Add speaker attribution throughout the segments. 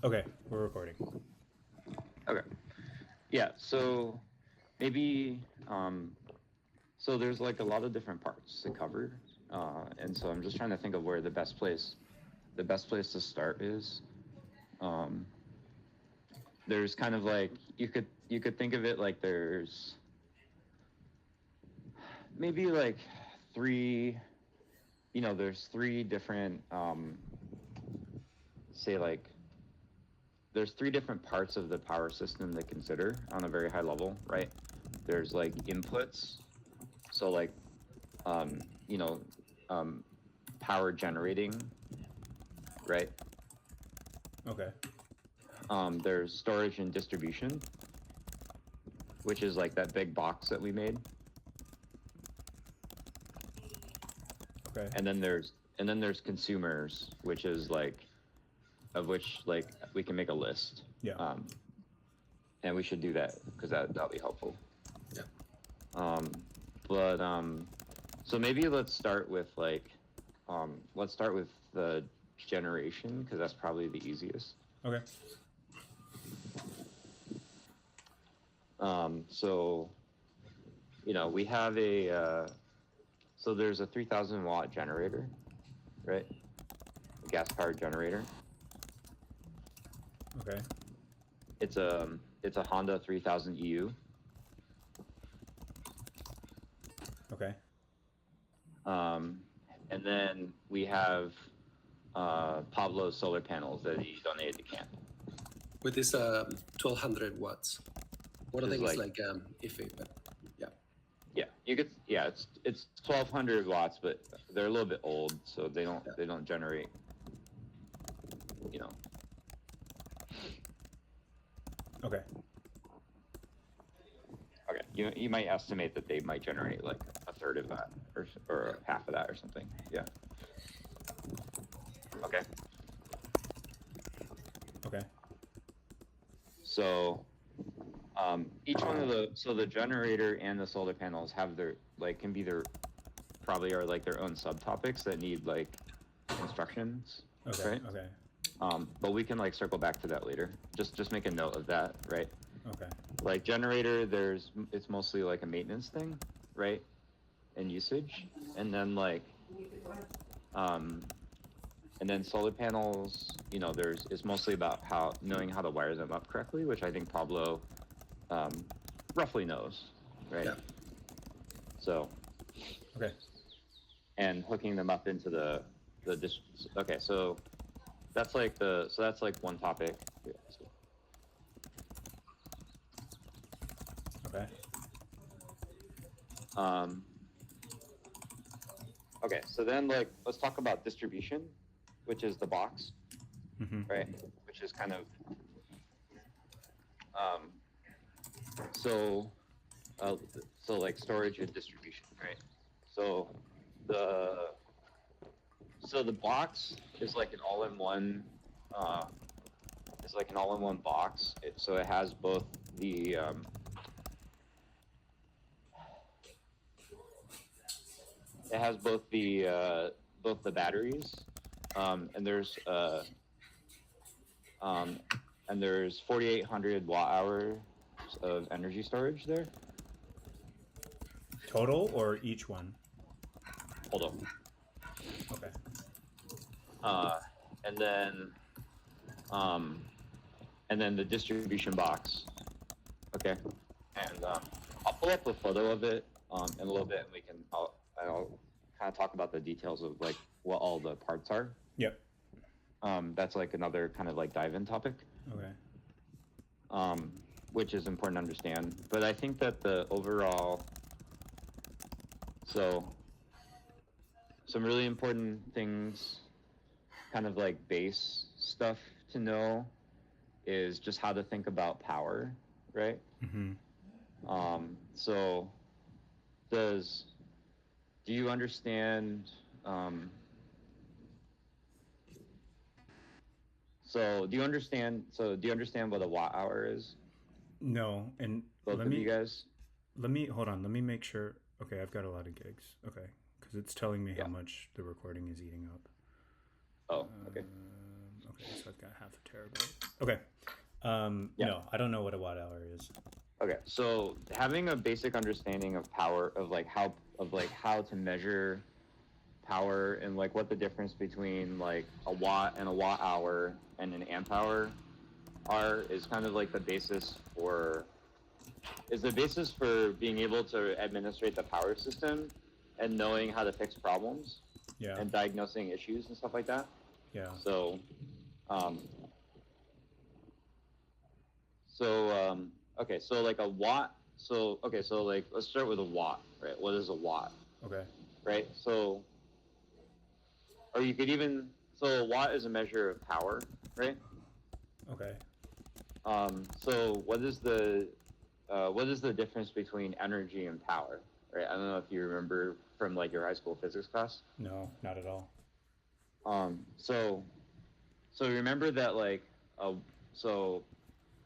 Speaker 1: Okay, we're recording.
Speaker 2: Okay. Yeah, so maybe so there's like a lot of different parts to cover. And so I'm just trying to think of where the best place to start is. Um, there's kind of like you could think of it like there's maybe like three, there's three different say like there's three different parts of the power system to consider on a very high level, right? There's like inputs, so like um, you know, um, power generating, right?
Speaker 1: Okay.
Speaker 2: There's storage and distribution, which is like that big box that we made,
Speaker 1: Okay.
Speaker 2: and then there's consumers, which is like of which like we can make a list,
Speaker 1: Yeah.
Speaker 2: and we should do that because that'll be helpful.
Speaker 3: Yeah.
Speaker 2: But so maybe let's start with the generation because that's probably the easiest.
Speaker 1: Okay.
Speaker 2: So we have so there's a 3,000 watt generator, right? A gas powered generator.
Speaker 1: Okay.
Speaker 2: It's a Honda 3000 EU.
Speaker 1: Okay.
Speaker 2: And then we have Pablo's solar panels that he donated to camp.
Speaker 3: With this 1200 watts. What I
Speaker 2: Which
Speaker 3: think
Speaker 2: is
Speaker 3: is like iffy, but yeah.
Speaker 2: Yeah, it's 1,200 watts, but they're a little bit old, so they don't generate.
Speaker 1: Okay.
Speaker 2: Okay, you might estimate that they might generate like a third of that, or half of that, or something. Yeah. Okay.
Speaker 1: Okay.
Speaker 2: So each one of the generator and the solar panels have their probably are like their own subtopics that need like instructions.
Speaker 1: Okay.
Speaker 2: Right?
Speaker 1: Okay.
Speaker 2: But we can like circle back to that later. Just make a note of that, right?
Speaker 1: Okay.
Speaker 2: Like generator, it's mostly like a maintenance thing, right? And usage, and then and then solar panels, it's mostly about knowing how to wire them up correctly, which I think Pablo roughly knows, right?
Speaker 3: Yeah.
Speaker 2: So,
Speaker 1: Okay.
Speaker 2: and hooking them up into okay, so that's like one topic.
Speaker 1: Okay.
Speaker 2: Okay, so then let's talk about distribution, which is the box,
Speaker 1: Mm-hmm.
Speaker 2: right? Which is kind of so like storage and distribution, right? So the box is like an all-in-one box. So it has both the both the batteries, and there's 4,800 watt hours of energy storage there.
Speaker 1: Total or each one?
Speaker 2: Hold on.
Speaker 1: Okay.
Speaker 2: And then the distribution box. Okay. And I'll pull up a photo of it in a little bit, and I'll kind of talk about the details of like what all the parts are.
Speaker 1: Yep.
Speaker 2: That's like another kind of like dive-in topic.
Speaker 1: Okay.
Speaker 2: Which is important to understand. But I think that the overall, so some really important things, kind of like base stuff to know, is just how to think about power, right?
Speaker 1: Mm-hmm.
Speaker 2: So do you understand? So do you understand what a watt hour is?
Speaker 1: No, and
Speaker 2: Both
Speaker 1: let
Speaker 2: of
Speaker 1: me
Speaker 2: you guys?
Speaker 1: hold on. Let me make sure. Okay, I've got a lot of gigs. Okay, because it's telling me
Speaker 2: Yeah.
Speaker 1: how much the recording is eating up.
Speaker 2: Oh, okay.
Speaker 1: Okay. So I've got half a terabyte. Okay.
Speaker 2: Yeah.
Speaker 1: No, I don't know what a watt hour is.
Speaker 2: Okay, so having a basic understanding of power, of like how to measure power, and like what the difference between like a watt and a watt hour and an amp hour are, is kind of like the basis for being able to administrate the power system and knowing how to fix problems
Speaker 1: Yeah.
Speaker 2: and diagnosing issues and stuff like that.
Speaker 1: Yeah.
Speaker 2: So, um, okay, so like a watt. So okay, so like let's start with a watt, right? What is a watt,
Speaker 1: Okay.
Speaker 2: right? So, or you could even, so a watt is a measure of power, right?
Speaker 1: Okay.
Speaker 2: So what is the difference between energy and power, right? I don't know if you remember from like your high school physics class.
Speaker 1: No, not at all.
Speaker 2: So remember that like a so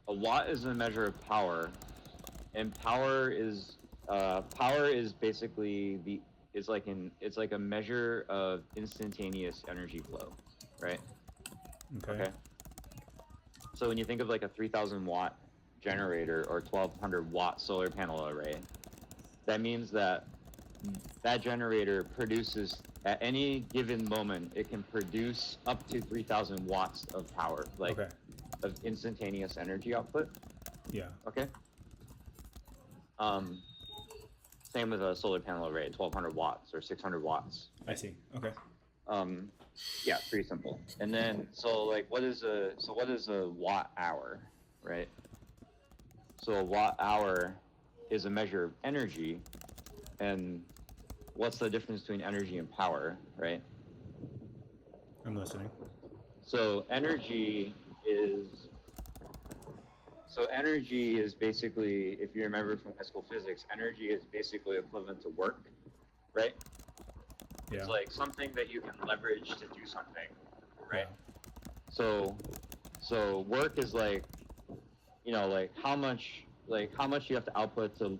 Speaker 2: a watt is a measure of power, and power is basically it's like a measure of instantaneous energy flow, right?
Speaker 1: Okay.
Speaker 2: So when you think of like a 3,000 watt generator or 1,200 watt solar panel array, that means that generator produces, at any given moment, it can produce up to 3,000 watts of power, like
Speaker 1: Okay.
Speaker 2: of instantaneous energy output.
Speaker 1: Yeah.
Speaker 2: Okay. Same with a solar panel array, 1,200 watts or 600 watts.
Speaker 1: I see. Okay.
Speaker 2: Yeah, pretty simple. And then, so what is a watt hour, right? So a watt hour is a measure of energy, and what's the difference between energy and power, right?
Speaker 1: I'm listening.
Speaker 2: So energy is basically, if you remember from high school physics, energy is basically equivalent to work, right?
Speaker 1: Yeah.
Speaker 2: It's like something that you can leverage to do something, right?
Speaker 1: Yeah.
Speaker 2: So work is like, like how much you have to output to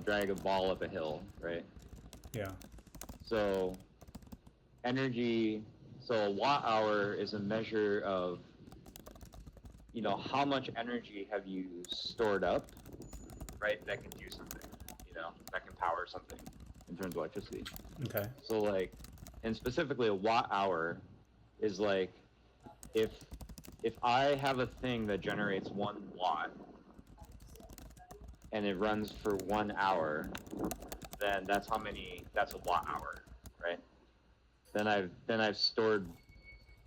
Speaker 2: drag a ball up a hill, right?
Speaker 1: Yeah.
Speaker 2: So energy, so a watt hour is a measure of, how much energy have you stored up, right? That can do something, that can power something in terms of electricity.
Speaker 1: Okay.
Speaker 2: So and specifically a watt hour is like, if I have a thing that generates 1 watt and it runs for 1 hour, then that's a watt hour, right? Then I've stored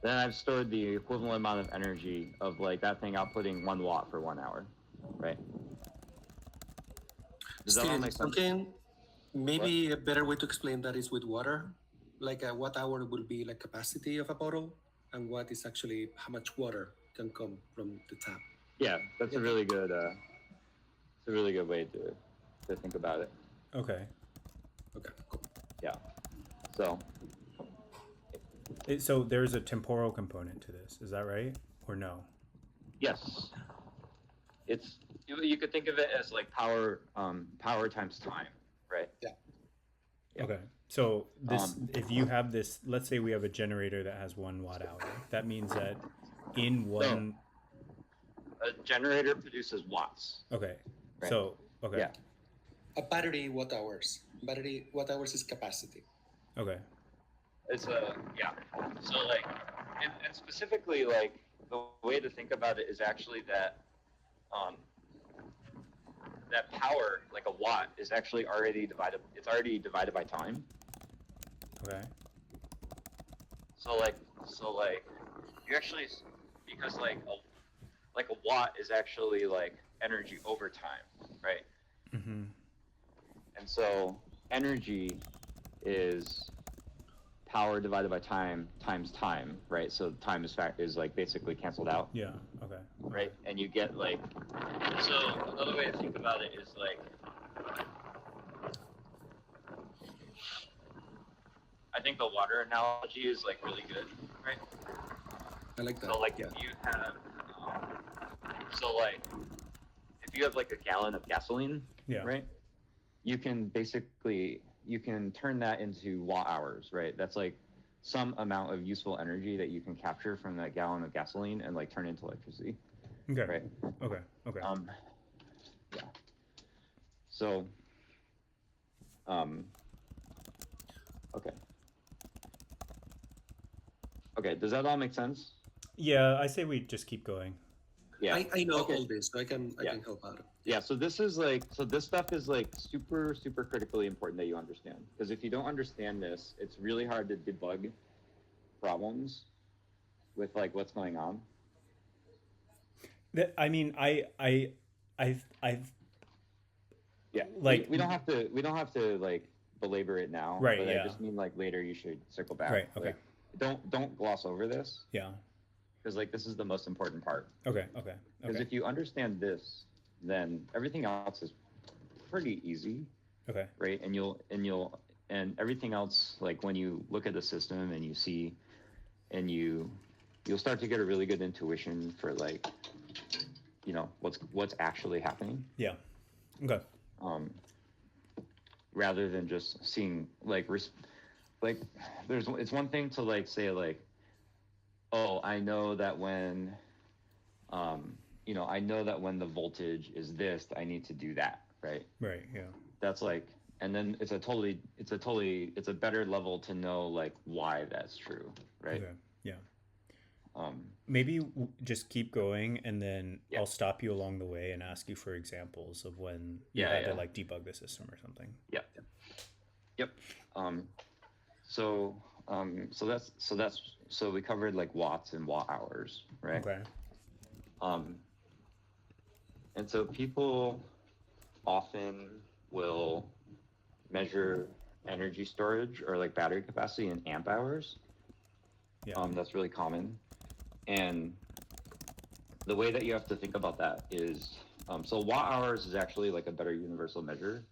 Speaker 2: the equivalent amount of energy of like that thing outputting 1 watt for 1 hour, right? Does that all make sense?
Speaker 3: Maybe a better way to explain that is with water. Like a watt hour will be like capacity of a bottle, and what is actually how much water can come from the tap.
Speaker 2: Yeah, that's a really good way to think about it.
Speaker 1: Okay.
Speaker 3: Okay, cool.
Speaker 2: Yeah. So
Speaker 1: So there's a temporal component to this. Is that right? Or no?
Speaker 2: yes, you could think of it as like power times time, right?
Speaker 3: Yeah.
Speaker 2: Yeah.
Speaker 1: Okay. So this, if you have this, let's say we have a generator that has 1 watt hour. That means that in one.
Speaker 2: A generator produces watts.
Speaker 1: Okay.
Speaker 2: Right.
Speaker 1: So okay.
Speaker 2: Yeah.
Speaker 3: A battery watt hours. Battery watt hours is capacity.
Speaker 1: Okay.
Speaker 2: It's so and specifically like the way to think about it is actually that that power, like a watt, is actually already divided by time.
Speaker 1: Okay.
Speaker 2: So you actually, because like a watt is actually like energy over time, right?
Speaker 1: Mm-hmm.
Speaker 2: And so energy is power divided by time times time, right? So time is like basically canceled out.
Speaker 1: Yeah. Okay.
Speaker 2: Right? And you get like, so another way to think about it is like, I think the water analogy is like really good, right?
Speaker 3: I like that.
Speaker 2: So like if you have, if you have like a gallon of gasoline,
Speaker 1: Yeah.
Speaker 2: right? You can turn that into watt hours, right? That's like some amount of useful energy that you can capture from that gallon of gasoline and like turn into electricity.
Speaker 1: Okay.
Speaker 2: Right.
Speaker 1: Okay. Okay.
Speaker 2: Yeah. So, okay. Okay. Does that all make sense?
Speaker 1: Yeah, I say we just keep going.
Speaker 2: Yeah.
Speaker 3: I know
Speaker 2: Okay.
Speaker 3: all this, so I can help out.
Speaker 2: Yeah. So this is like, so this stuff is like super, super critically important that you understand. Because if you don't understand this, it's really hard to debug problems with like what's going on.
Speaker 1: I mean, I've
Speaker 2: Yeah.
Speaker 1: like
Speaker 2: we don't have to like belabor it now.
Speaker 1: Right,
Speaker 2: But
Speaker 1: yeah.
Speaker 2: I just mean like later you should circle back.
Speaker 1: Right, okay.
Speaker 2: Like, don't gloss over this.
Speaker 1: Yeah.
Speaker 2: Because like this is the most important part.
Speaker 1: Okay. Okay.
Speaker 2: Because
Speaker 1: Okay.
Speaker 2: if you understand this, then everything else is pretty easy,
Speaker 1: Okay.
Speaker 2: right? And everything else, like when you look at the system and you see, and you'll start to get a really good intuition for like, you know, what's actually happening.
Speaker 1: Yeah. Okay.
Speaker 2: Rather than just seeing like it's one thing to like say like, oh, I know that when the voltage is this, I need to do that, right?
Speaker 1: Right. Yeah.
Speaker 2: That's like, and then it's a better level to know like why that's true, right?
Speaker 1: Okay. Yeah. Maybe just keep going, and then I'll stop you along the way and ask you for examples of when you had to like debug the system or something.
Speaker 2: Yep. So we covered like watts and watt hours, right?
Speaker 1: Okay.
Speaker 2: And so people often will measure energy storage or like battery capacity in amp hours.
Speaker 1: Yeah.
Speaker 2: That's really common. And the way that you have to think about that is, so watt hours is actually like a better universal measure,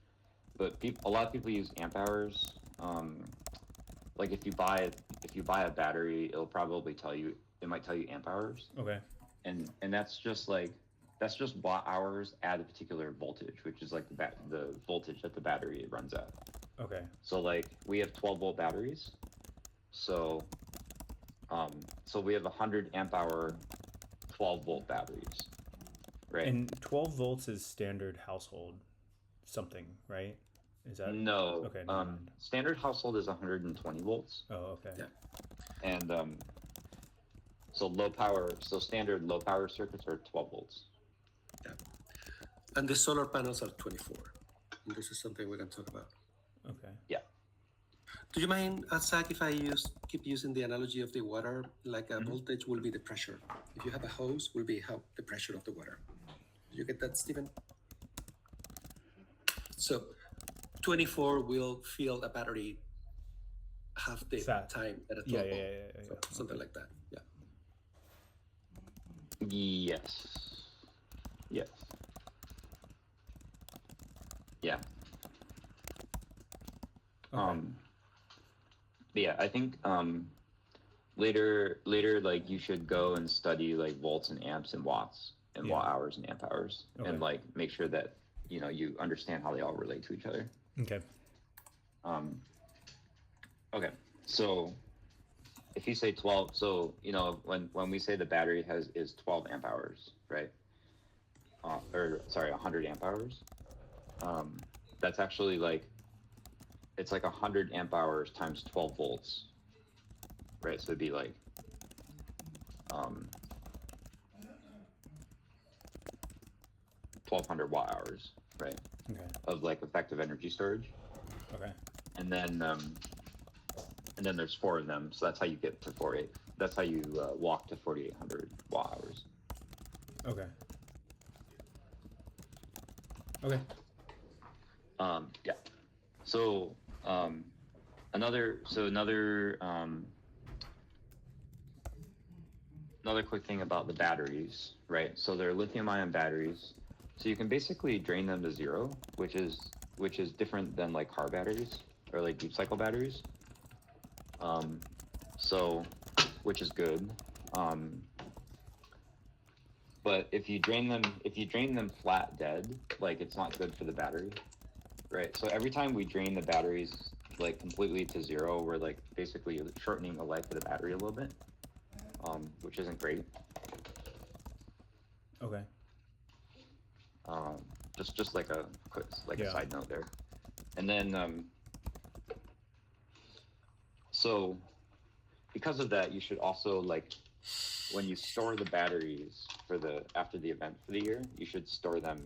Speaker 2: but a lot of people use amp hours. Like if you buy a battery, it might tell you amp hours.
Speaker 1: Okay.
Speaker 2: And that's just watt hours at a particular voltage, which is like the voltage that the battery runs at.
Speaker 1: Okay.
Speaker 2: So like we have 12-volt batteries. So we have 100 amp hour 12-volt batteries, right?
Speaker 1: And 12 volts is standard household something, right? Is that
Speaker 2: no?
Speaker 1: Okay.
Speaker 2: Standard household is 120 volts.
Speaker 1: Oh, okay.
Speaker 3: Yeah.
Speaker 2: And so standard low power circuits are 12 volts.
Speaker 3: Yeah. And the solar panels are 24. And this is something we can talk about.
Speaker 1: Okay.
Speaker 2: Yeah.
Speaker 3: Do you mind, Zach, if I keep using the analogy of the water? Like a voltage will be the pressure. If you have a hose, will be the pressure of the water. Do you get that, Stephen? So 24 will fill a battery half the time at a 12 volt.
Speaker 1: Yeah.
Speaker 3: So something like that. Yeah.
Speaker 2: Yes. Yeah.
Speaker 1: Okay.
Speaker 2: But yeah, I think later like you should go and study like volts and amps and watts and watt hours and amp hours and like make sure that you understand how they all relate to each other.
Speaker 1: Okay.
Speaker 2: Okay. So if you say 12, so when we say the battery is 12 amp hours, right? 100 amp hours. That's actually like it's like 100 amp hours times 12 volts, right? So it'd be like 1200 watt hours, right?
Speaker 1: Okay.
Speaker 2: Of like effective energy storage.
Speaker 1: Okay.
Speaker 2: And then there's 4 of them, so that's how you get to 48. That's how you walk to 4800 watt hours.
Speaker 1: Okay. Okay.
Speaker 2: Yeah. So another quick thing about the batteries, right? So they're lithium-ion batteries. So you can basically drain them to zero, which is different than like car batteries or like deep cycle batteries. Which is good. But if you drain them flat dead, like it's not good for the battery, right? So every time we drain the batteries like completely to zero, we're like basically shortening the life of the battery a little bit, which isn't great.
Speaker 1: Okay.
Speaker 2: Just like a quick, a side note there, and then so because of that, you should also like when you store the batteries for after the event for the year, you should store them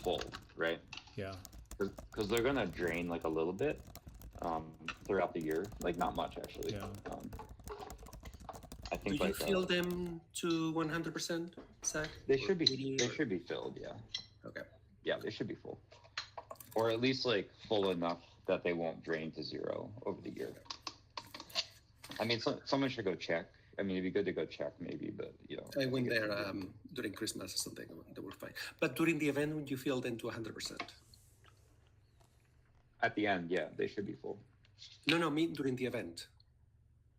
Speaker 2: full, right?
Speaker 1: Yeah.
Speaker 2: Because they're gonna drain like a little bit throughout the year, like not much actually.
Speaker 1: Yeah.
Speaker 3: I think. Do you fill them to 100%, Zach?
Speaker 2: They should be. They should be filled. Yeah.
Speaker 3: Okay.
Speaker 2: Yeah, they should be full, or at least like full enough that they won't drain to zero over the year. I mean, someone should go check. I mean, it'd be good to go check maybe, but you know.
Speaker 3: I went there during Christmas or something. They were fine. But during the event, would you fill them to 100%?
Speaker 2: At the end, yeah, they should be full.
Speaker 3: No, I mean during the event,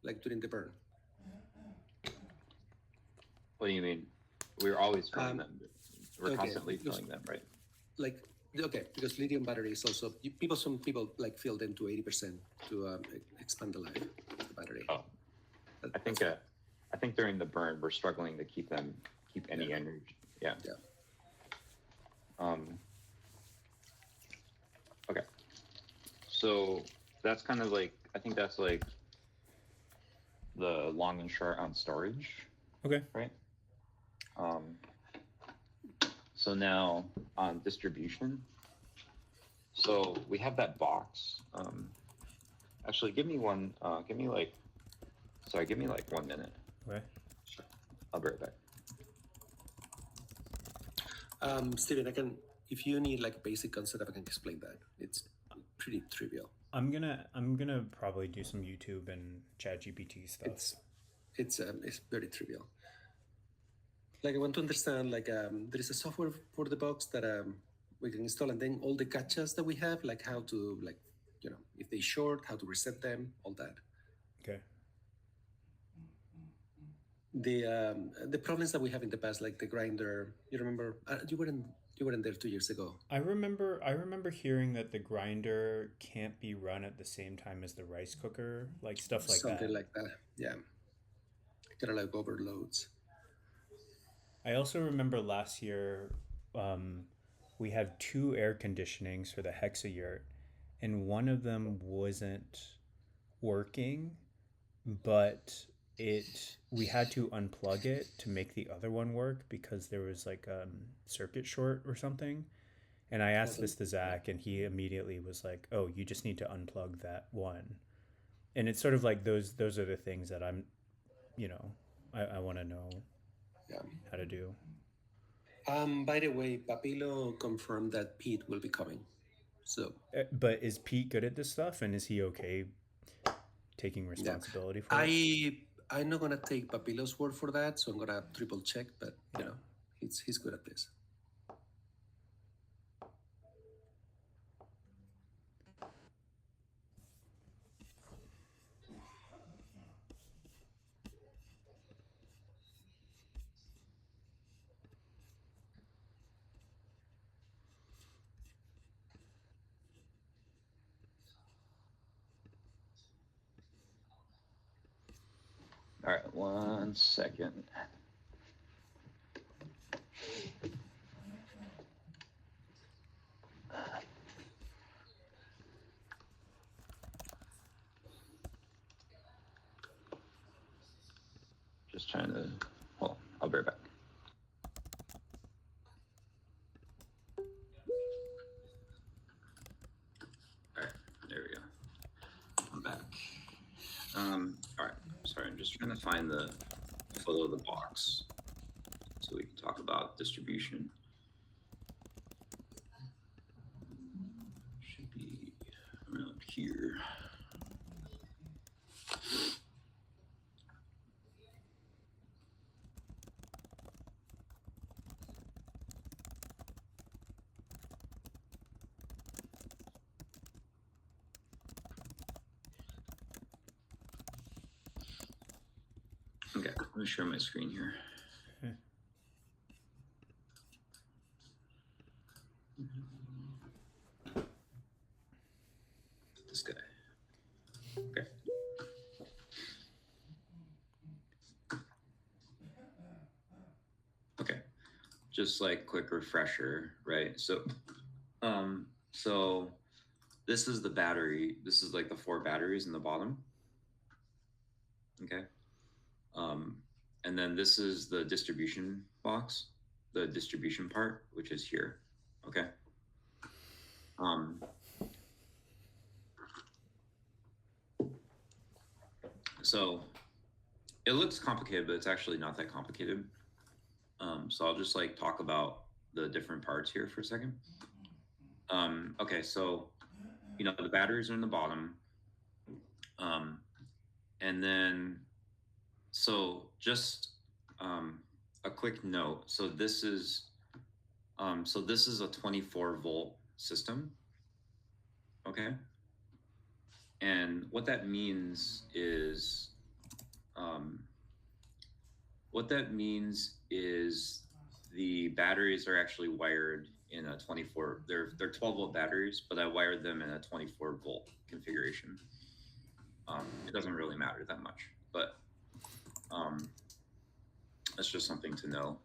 Speaker 3: like during the burn.
Speaker 2: What do you mean? We're always filling them. We're constantly filling them, right?
Speaker 3: Like, okay, because lithium batteries also, some people like fill them to 80% to expand the life of the battery.
Speaker 2: Oh, I think during the burn, we're struggling to keep any energy. Yeah. Okay. So that's kind of like, I think that's like the long and short on storage.
Speaker 1: Okay.
Speaker 2: Right. So now on distribution. So we have that box. Actually, give me like 1 minute.
Speaker 1: Okay.
Speaker 2: Sure. I'll be right back.
Speaker 3: Steven, if you need like a basic concept, I can explain that. It's pretty trivial.
Speaker 1: I'm gonna probably do some YouTube and ChatGPT stuff.
Speaker 3: It's very trivial. Like I want to understand, like there is a software for the box that we can install, and then all the gotchas that we have, like how to, like, you know, if they short, how to reset them, all that.
Speaker 1: Okay.
Speaker 3: The problems that we have in the past, like the grinder, you remember? You weren't there 2 years ago.
Speaker 1: I remember hearing that the grinder can't be run at the same time as the rice cooker, like stuff like
Speaker 3: Something
Speaker 1: that.
Speaker 3: like that, yeah. Kind of like overloads.
Speaker 1: I also remember last year we had 2 air conditionings for the Hexayurt, and one of them wasn't working, but we had to unplug it to make the other one work because there was like circuit short or something. And I asked this to Zach, and he immediately was like, "Oh, you just need to unplug that one." And it's sort of like those are the things that I'm, you know, I want to know how to do.
Speaker 3: By the way, Papilo confirmed that Pete will be coming. So,
Speaker 1: but is Pete good at this stuff, and is he okay taking responsibility for it?
Speaker 3: I'm not gonna take Papilo's word for that, so I'm gonna triple check. But you know, he's good at this.
Speaker 2: All right, 1 second. Just trying to, hold on, I'll be right back. All right, there we go. I'm back. All right, sorry, I'm just trying to find the photo of the box so we can talk about distribution. Should be around here. Okay, let me share my screen here. just like quick refresher, right? So this is the battery. This is like the 4 batteries in the bottom. Okay. And then this is the distribution box, the distribution part, which is here. Okay. So it looks complicated, but it's actually not that complicated. So I'll just like talk about the different parts here for a second. Okay, so the batteries are in the bottom, and then just a quick note. So this is a 24-volt system. Okay, and what that means is the batteries are actually wired in a 24. They're 12-volt batteries, but I wired them in a 24-volt configuration. It doesn't really matter that much, but that's just something to know.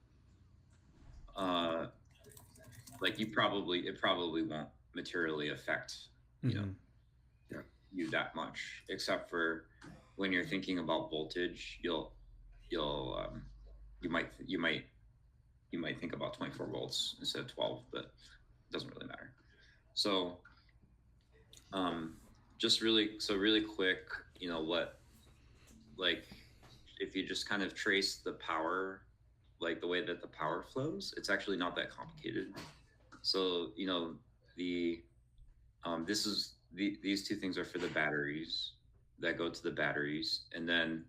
Speaker 2: Like it probably won't materially affect you that much, except for when you're thinking about voltage, you might think about 24 volts instead of 12, but it doesn't really matter. So just really quick, if you just kind of trace the power, like the way that the power flows, it's actually not that complicated. So these two things are for the batteries that go to the batteries, and then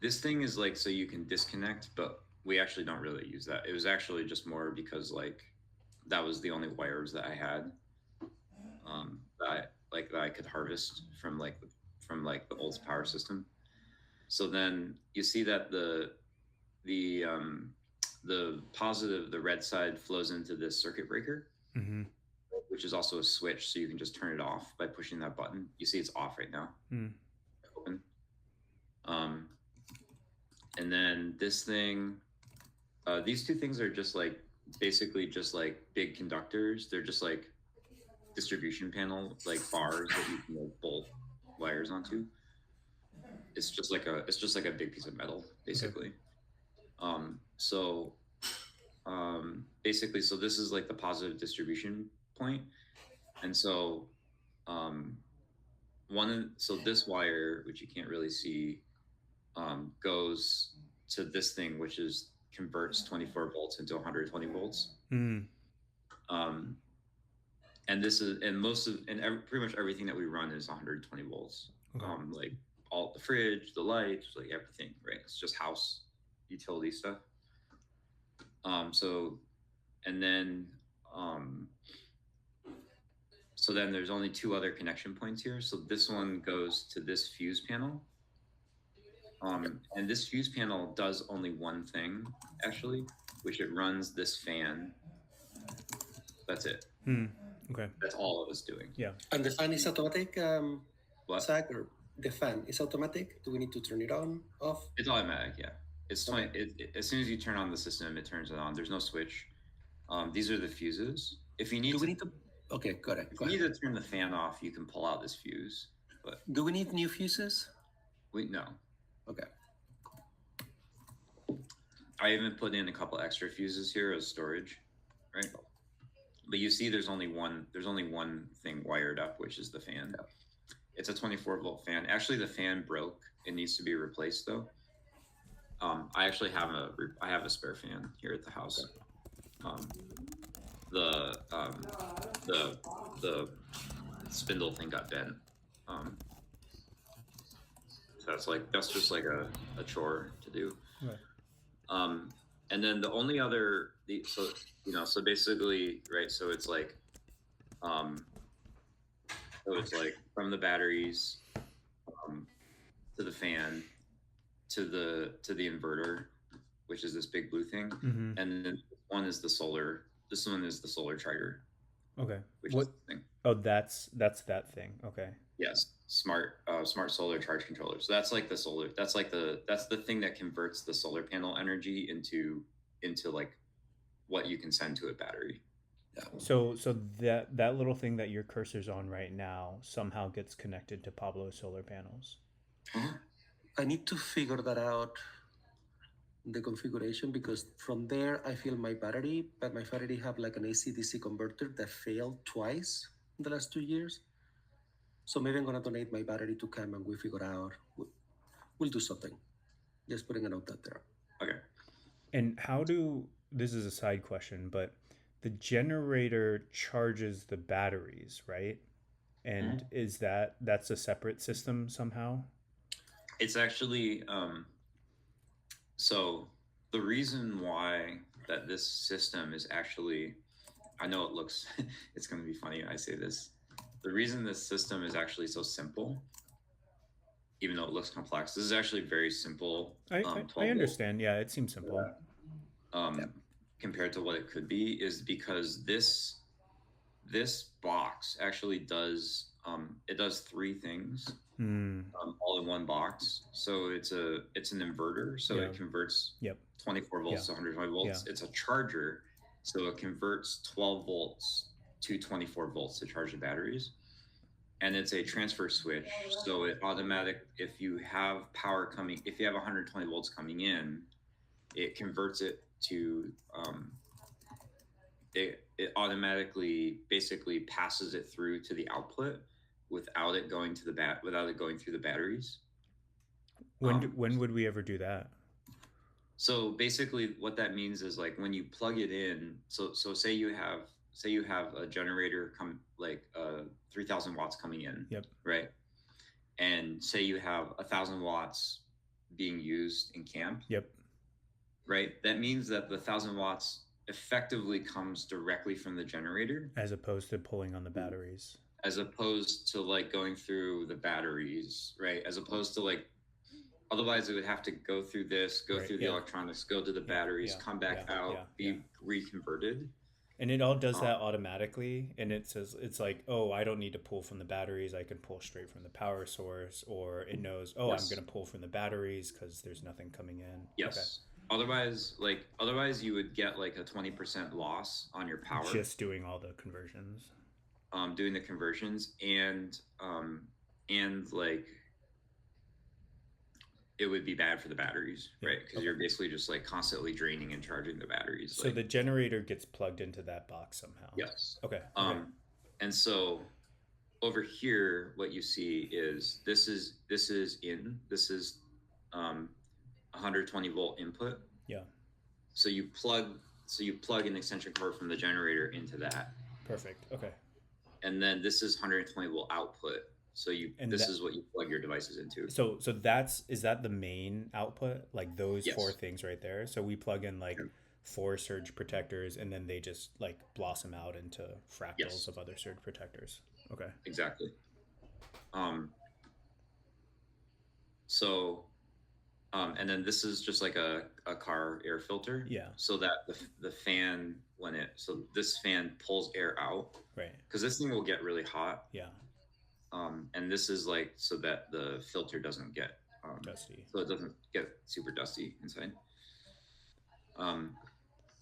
Speaker 2: this thing is like so you can disconnect, but we actually don't really use that. It was actually just more because like that was the only wires that I had that I could harvest from the old power system. So then you see that the positive, the red side, flows into this circuit breaker, which is also a switch, so you can just turn it off by pushing that button. You see it's off right now. Open. And then this thing, these two things are just like basically just like big conductors. They're just like distribution panel, like bars that you can like bolt wires onto. It's just like a big piece of metal, basically. Basically, so this is like the positive distribution point, and so this wire, which you can't really see, goes to this thing, which converts 24 volts into 120 volts. And pretty much everything that we run is 120 volts. Okay. Like all the fridge, the lights, like everything, right? It's just house utility stuff. So then there's only 2 other connection points here. So this one goes to this fuse panel. And this fuse panel does only one thing, actually, which it runs this fan. That's it.
Speaker 1: Okay.
Speaker 2: That's all it was doing.
Speaker 1: Yeah.
Speaker 3: And the fan is automatic, Zach, or the fan is automatic? Do we need to turn it on, off?
Speaker 2: It's automatic, yeah. It's as soon as you turn on the system, it turns it on. There's no switch. These are the fuses. If you need
Speaker 3: Okay, got it.
Speaker 2: If you need to turn the fan off, you can pull out this fuse. But
Speaker 3: do we need new fuses?
Speaker 2: No.
Speaker 3: Okay.
Speaker 2: I even put in a couple extra fuses here as storage, right? But you see, there's only one thing wired up, which is the fan. Yeah. It's a 24-volt fan. Actually, the fan broke. It needs to be replaced, though. I actually have a spare fan here at the house. The spindle thing got bent. So that's just like a chore to do. Right. And then the only other so basically, right, so it's like from the batteries to the fan to the inverter, which is this big blue thing, and then this one is the solar trigger.
Speaker 1: Okay.
Speaker 2: which is
Speaker 1: What?
Speaker 2: the thing.
Speaker 1: Oh, that's that thing. Okay.
Speaker 2: Yes, smart solar charge controller. So that's like the solar. That's the thing that converts the solar panel energy into like what you can send to a battery.
Speaker 3: Yeah.
Speaker 1: So that little thing that your cursor's on right now somehow gets connected to Pablo's solar panels.
Speaker 3: I need to figure that out, the configuration, because from there I feel my battery, but my battery have like an AC/DC converter that failed twice in the last 2 years. So maybe I'm gonna donate my battery to Cam and we figure out. We'll do something. Just putting a note out there.
Speaker 2: Okay.
Speaker 1: And how do this is a side question, but the generator charges the batteries, right? And is that's a separate system somehow?
Speaker 2: It's actually so the reason why that this system is actually, I know it looks it's going to be funny when I say this. The reason this system is actually so simple, even though it looks complex, this is actually very simple.
Speaker 1: I
Speaker 2: 12 volt.
Speaker 1: understand. Yeah, it seems simple.
Speaker 2: Um, compared to what it could be, is because this box actually does it does three things
Speaker 1: Hmm.
Speaker 2: all in one box. So it's an inverter, so
Speaker 1: Yeah.
Speaker 2: it converts
Speaker 1: Yep.
Speaker 2: 24 volts
Speaker 1: Yeah.
Speaker 2: to 120 volts.
Speaker 1: Yeah.
Speaker 2: It's a charger, so it converts 12 volts to 24 volts to charge the batteries. And it's a transfer switch, so it automatic, if you have power coming, if you have 120 volts coming in, it converts it to it automatically basically passes it through to the output without it going to without it going through the batteries.
Speaker 1: When would we ever do that?
Speaker 2: So basically what that means is like when you plug it in, so say you have a generator come like 3,000 watts coming in.
Speaker 1: Yep.
Speaker 2: Right. And say you have 1,000 watts being used in camp.
Speaker 1: Yep.
Speaker 2: Right. That means that the 1,000 watts effectively comes directly from the generator,
Speaker 1: As opposed to pulling on the batteries.
Speaker 2: as opposed to like going through the batteries, right? As opposed to like, otherwise it would have to go through this, go
Speaker 1: Right,
Speaker 2: through the
Speaker 1: yeah.
Speaker 2: electronics, go to the batteries,
Speaker 1: yeah,
Speaker 2: come back
Speaker 1: yeah,
Speaker 2: out,
Speaker 1: yeah,
Speaker 2: be
Speaker 1: yeah.
Speaker 2: reconverted.
Speaker 1: And it all does that automatically, and it says it's like, oh, I don't need to pull from the batteries. I can pull straight from the power source, or it knows, oh,
Speaker 2: Yes.
Speaker 1: I'm going to pull from the batteries because there's nothing coming in.
Speaker 2: Yes. Otherwise you would get like a 20% loss on your power.
Speaker 1: Just doing all the conversions.
Speaker 2: Doing the conversions, and like it would be bad for the batteries, right? Because you're basically just like constantly draining and charging the batteries.
Speaker 1: So the generator gets plugged into that box somehow.
Speaker 2: Yes.
Speaker 1: Okay.
Speaker 2: And so over here, what you see is this is 120 volt input.
Speaker 1: Yeah.
Speaker 2: So you plug an extension cord from the generator into that.
Speaker 1: Perfect. Okay.
Speaker 2: And then this is 120 volt output. So this is what you plug your devices into.
Speaker 1: So is that the main output? Like those four things right there. So we plug in like 4 surge protectors, and then they just like blossom out into fractals of other surge protectors. Okay.
Speaker 2: Exactly. And then this is just like a car air filter.
Speaker 1: Yeah.
Speaker 2: So that the fan, so this fan pulls air out.
Speaker 1: Right.
Speaker 2: Because this thing will get really hot.
Speaker 1: Yeah.
Speaker 2: And this is like so that the filter doesn't get
Speaker 1: dusty.
Speaker 2: So it doesn't get super dusty inside.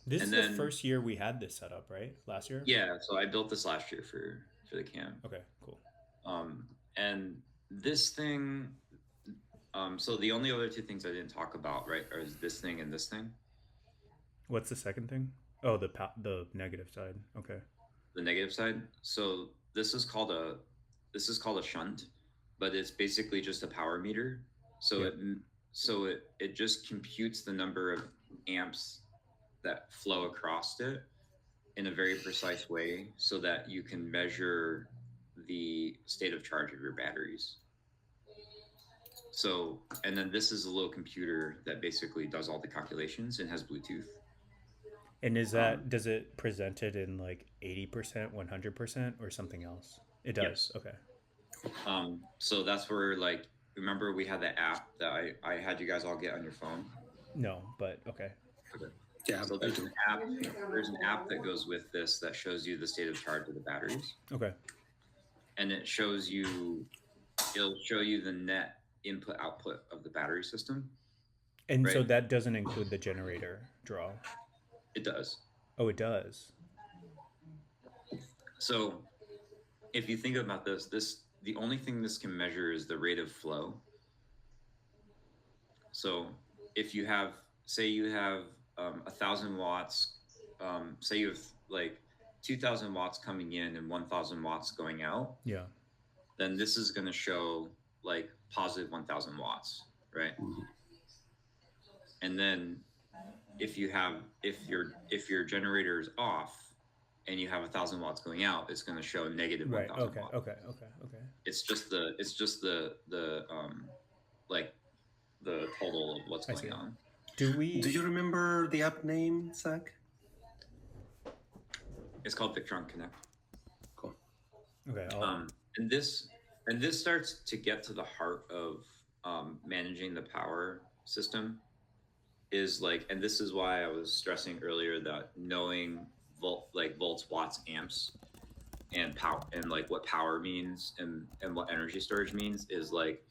Speaker 1: This is the first year we had this set up, right? Last year?
Speaker 2: Yeah, so I built this last year for the camp.
Speaker 1: Okay, cool.
Speaker 2: And this thing, so the only other two things I didn't talk about, right, are this thing and this thing.
Speaker 1: What's the second thing? Oh, the negative side. Okay.
Speaker 2: The negative side. So this is called a shunt, but it's basically just a power meter. So it just computes the number of amps that flow across it in a very precise way, so that you can measure the state of charge of your batteries. So, and then this is a little computer that basically does all the calculations and has Bluetooth.
Speaker 1: And is that does it present it in like 80%, 100%, or something else? It does.
Speaker 2: Yes.
Speaker 1: Okay.
Speaker 2: So that's where, like, remember we had the app that I had you guys all get on your phone?
Speaker 1: No, but okay.
Speaker 3: Yeah,
Speaker 2: So
Speaker 3: I do.
Speaker 2: there's an app that goes with this that shows you the state of charge of the batteries,
Speaker 1: Okay.
Speaker 2: and it'll show you the net input output of the battery system,
Speaker 1: And so
Speaker 2: right?
Speaker 1: that doesn't include the generator draw.
Speaker 2: It does.
Speaker 1: Oh, it does.
Speaker 2: So if you think about this the only thing this can measure is the rate of flow. So if you have, say you have 1,000 watts, say you have like 2,000 watts coming in and 1,000 watts going out,
Speaker 1: Yeah.
Speaker 2: then this is going to show like positive 1,000 watts, right? And then if your generator is off and you have 1,000 watts going out, it's going to show negative
Speaker 1: Right.
Speaker 2: 1,000
Speaker 1: Okay.
Speaker 2: watts.
Speaker 1: Okay. Okay. Okay.
Speaker 2: It's just the like the total of what's
Speaker 1: I see.
Speaker 2: going on.
Speaker 1: Do
Speaker 3: Do
Speaker 1: we?
Speaker 3: you remember the app name, Zach?
Speaker 2: It's called Victron Connect.
Speaker 3: Cool.
Speaker 1: Okay.
Speaker 2: And this starts to get to the heart of managing the power system. Is like, and this is why I was stressing earlier that knowing volts, watts, amps, and power, and like what power means and what energy storage means is like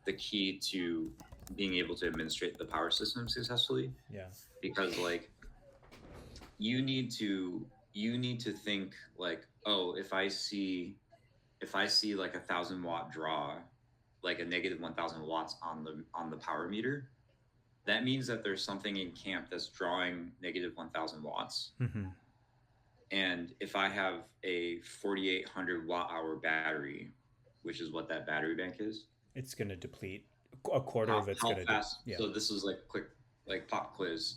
Speaker 2: the key to being able to administrate the power system successfully.
Speaker 1: Yeah.
Speaker 2: Because like you need to think like, oh, if I see like 1,000 watt draw, like a negative 1,000 watts on the power meter, that means that there's something in camp that's drawing negative 1,000 watts.
Speaker 1: Mm-hmm.
Speaker 2: And if I have a 4,800 watt hour battery, which is what that battery bank is,
Speaker 1: It's gonna deplete. A quarter of it's
Speaker 2: how
Speaker 1: gonna.
Speaker 2: fast?
Speaker 1: Yeah.
Speaker 2: So this is like a quick, like pop quiz.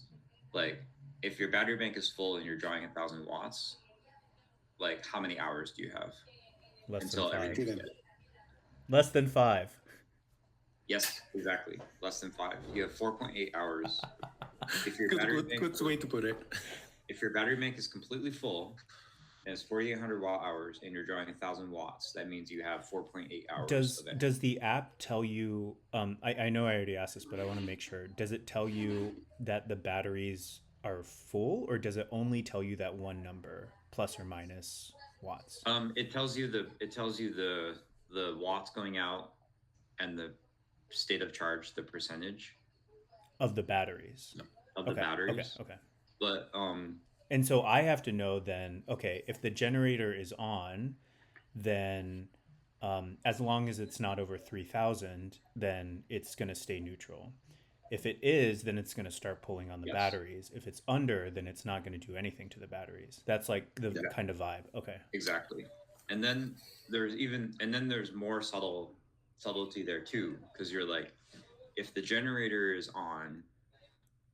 Speaker 2: Like if your battery bank is full and you're drawing 1,000 watts, like how many hours do you have
Speaker 1: Less
Speaker 2: until
Speaker 1: than 5.
Speaker 2: everything's
Speaker 3: Didn't.
Speaker 2: dead?
Speaker 1: Less than 5.
Speaker 2: Yes, exactly. Less than 5. You have 4.8 hours. If your
Speaker 3: Good way to put it.
Speaker 2: if your battery bank is completely full and it's 4,800 watt hours and you're drawing 1,000 watts, that means you have 4.8 hours of energy.
Speaker 1: Does the app tell you? I know I already asked this, but I want to make sure. Does it tell you that the batteries are full, or does it only tell you that one number, plus or minus watts?
Speaker 2: It tells you the watts going out and the state of charge, the percentage
Speaker 1: Of the batteries.
Speaker 2: of the
Speaker 1: Okay.
Speaker 2: batteries.
Speaker 1: Okay. Okay.
Speaker 2: But
Speaker 1: And so I have to know then, okay, if the generator is on, then as long as it's not over 3,000, then it's going to stay neutral. If it is, then it's going to start pulling on the
Speaker 2: Yes.
Speaker 1: batteries. If it's under, then it's not going to do anything to the batteries. That's like the
Speaker 2: Yeah.
Speaker 1: kind of vibe. Okay.
Speaker 2: exactly. And then there's more subtlety there too, because you're like, if the generator is on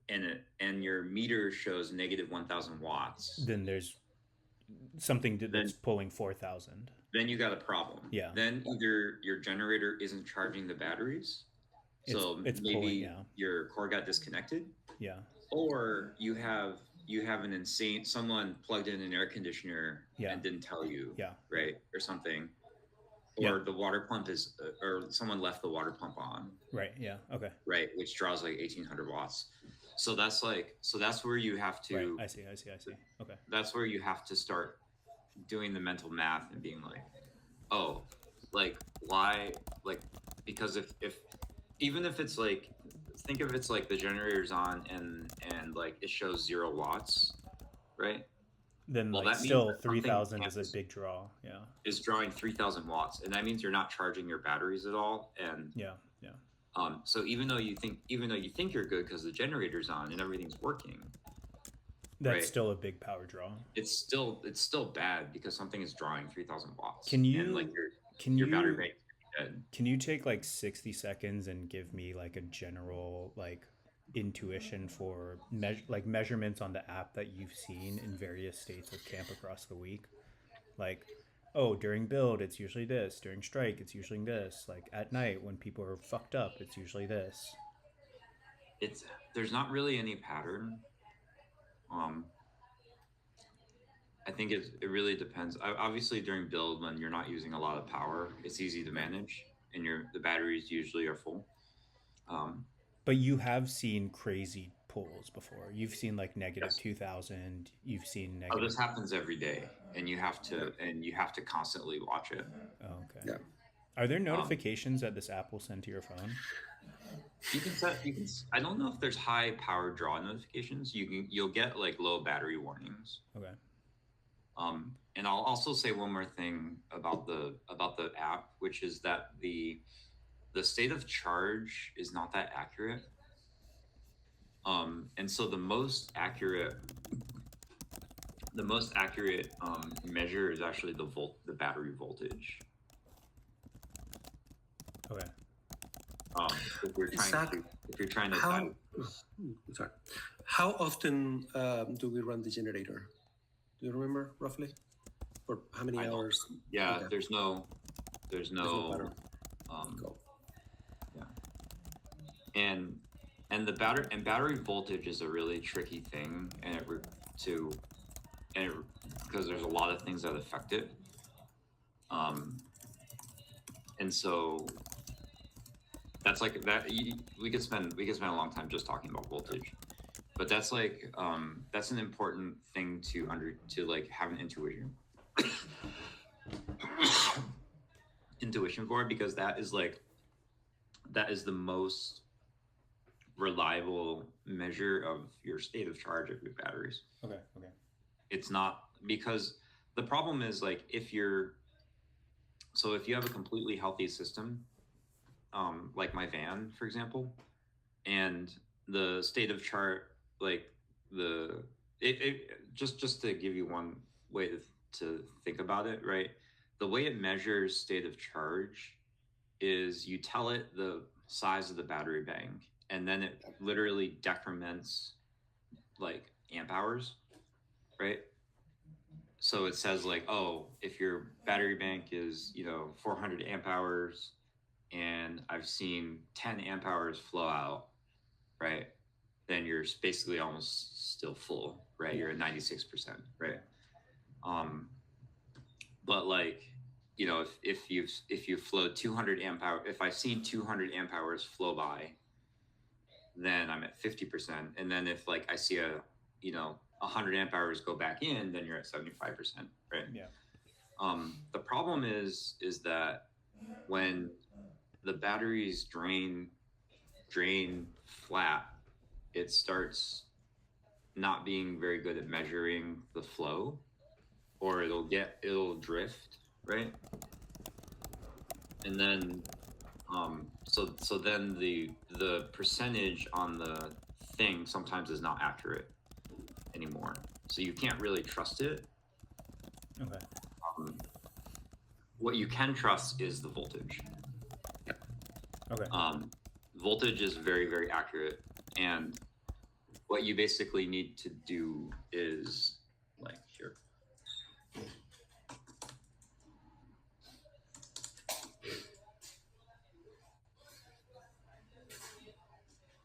Speaker 2: and your meter shows negative 1,000 watts,
Speaker 1: Then there's something that's pulling 4,000.
Speaker 2: then you got a problem.
Speaker 1: Yeah.
Speaker 2: Then either your generator isn't charging the batteries, so
Speaker 1: It's
Speaker 2: maybe
Speaker 1: pulling, yeah.
Speaker 2: your core got disconnected,
Speaker 1: Yeah.
Speaker 2: or you have an insane someone plugged in an air conditioner
Speaker 1: Yeah.
Speaker 2: and didn't tell you,
Speaker 1: Yeah.
Speaker 2: right, or something,
Speaker 1: Yeah.
Speaker 2: or the water pump is, or someone left the water pump on,
Speaker 1: Right. Yeah. Okay.
Speaker 2: right, which draws like 1,800 watts. So that's where you have to.
Speaker 1: Right. I see. Okay.
Speaker 2: That's where you have to start doing the mental math and being like, oh, like why, like, because if even if it's like, think of it's like the generator's on and like it shows 0 watts, right?
Speaker 1: Then
Speaker 2: Well,
Speaker 1: like
Speaker 2: that means
Speaker 1: still
Speaker 2: that something
Speaker 1: 3,000 is a
Speaker 2: can't-
Speaker 1: big draw. Yeah.
Speaker 2: Is drawing 3,000 watts, and that means you're not charging your batteries at all. And
Speaker 1: Yeah. Yeah.
Speaker 2: so even though you think you're good because the generator's on and everything's working,
Speaker 1: That's
Speaker 2: Right.
Speaker 1: still a big power draw.
Speaker 2: it's still bad because something is drawing 3,000 watts.
Speaker 1: Can you-
Speaker 2: and like
Speaker 1: Can
Speaker 2: your
Speaker 1: you
Speaker 2: battery bank is dead.
Speaker 1: Can you take like 60 seconds and give me like a general like intuition for measurements on the app that you've seen in various states of camp across the week? Like, oh, during build it's usually this, during strike it's usually this, like at night when people are fucked up it's usually this.
Speaker 2: There's not really any pattern. I think it really depends. Obviously, during build, when you're not using a lot of power, it's easy to manage, and the batteries usually are full.
Speaker 1: But But you have seen crazy pulls before. You've seen like negative
Speaker 4: Yes.
Speaker 1: 2,000. You've seen
Speaker 4: Oh,
Speaker 1: negative.
Speaker 4: this happens every day, and you have to constantly watch it.
Speaker 1: Oh, okay.
Speaker 3: Yeah.
Speaker 1: Are there notifications that this app will send to your phone?
Speaker 4: You can set. You can. I don't know if there's high power draw notifications. You'll get like low battery warnings.
Speaker 1: Okay.
Speaker 4: And I'll also say one more thing about the app, which is that the state of charge is not that accurate. And so the most accurate measure is actually the battery voltage.
Speaker 1: Okay.
Speaker 4: If you're trying to
Speaker 3: How, sorry. How often do we run the generator? Do you remember roughly? For how many
Speaker 4: I don't.
Speaker 3: hours?
Speaker 4: Yeah,
Speaker 3: Okay.
Speaker 4: there's no
Speaker 3: pattern. Go.
Speaker 4: and the battery voltage is a really tricky thing, because there's a lot of things that affect it. And so that's like that. We could spend a long time just talking about voltage, but that's like that's an important thing to like have an intuition for, because that is the most reliable measure of your state of charge of your batteries.
Speaker 1: Okay. Okay.
Speaker 4: It's not, because the problem is, like, if you have a completely healthy system, like my van, for example, and the state of charge, like just to give you one way to think about it, right? The way it measures state of charge is you tell it the size of the battery bank, and then it literally decrements like amp hours, right? So it says like, oh, if your battery bank is 400 amp hours, and I've seen 10 amp hours flow out, right? Then you're basically almost still full, right? You're at 96%, right? But like, if you flow 200 amp hour, if I've seen 200 amp hours flow by, then I'm at 50%. And then if like I see a 100 amp hours go back in, then you're at 75%, right?
Speaker 1: Yeah.
Speaker 4: The problem is that when the batteries drain flat, it starts not being very good at measuring the flow, or it'll drift, right? And then so then the percentage on the thing sometimes is not accurate anymore, so you can't really trust it.
Speaker 1: Okay.
Speaker 4: What you can trust is the voltage.
Speaker 1: Okay.
Speaker 4: Voltage is very, very accurate, and what you basically need to do is like here.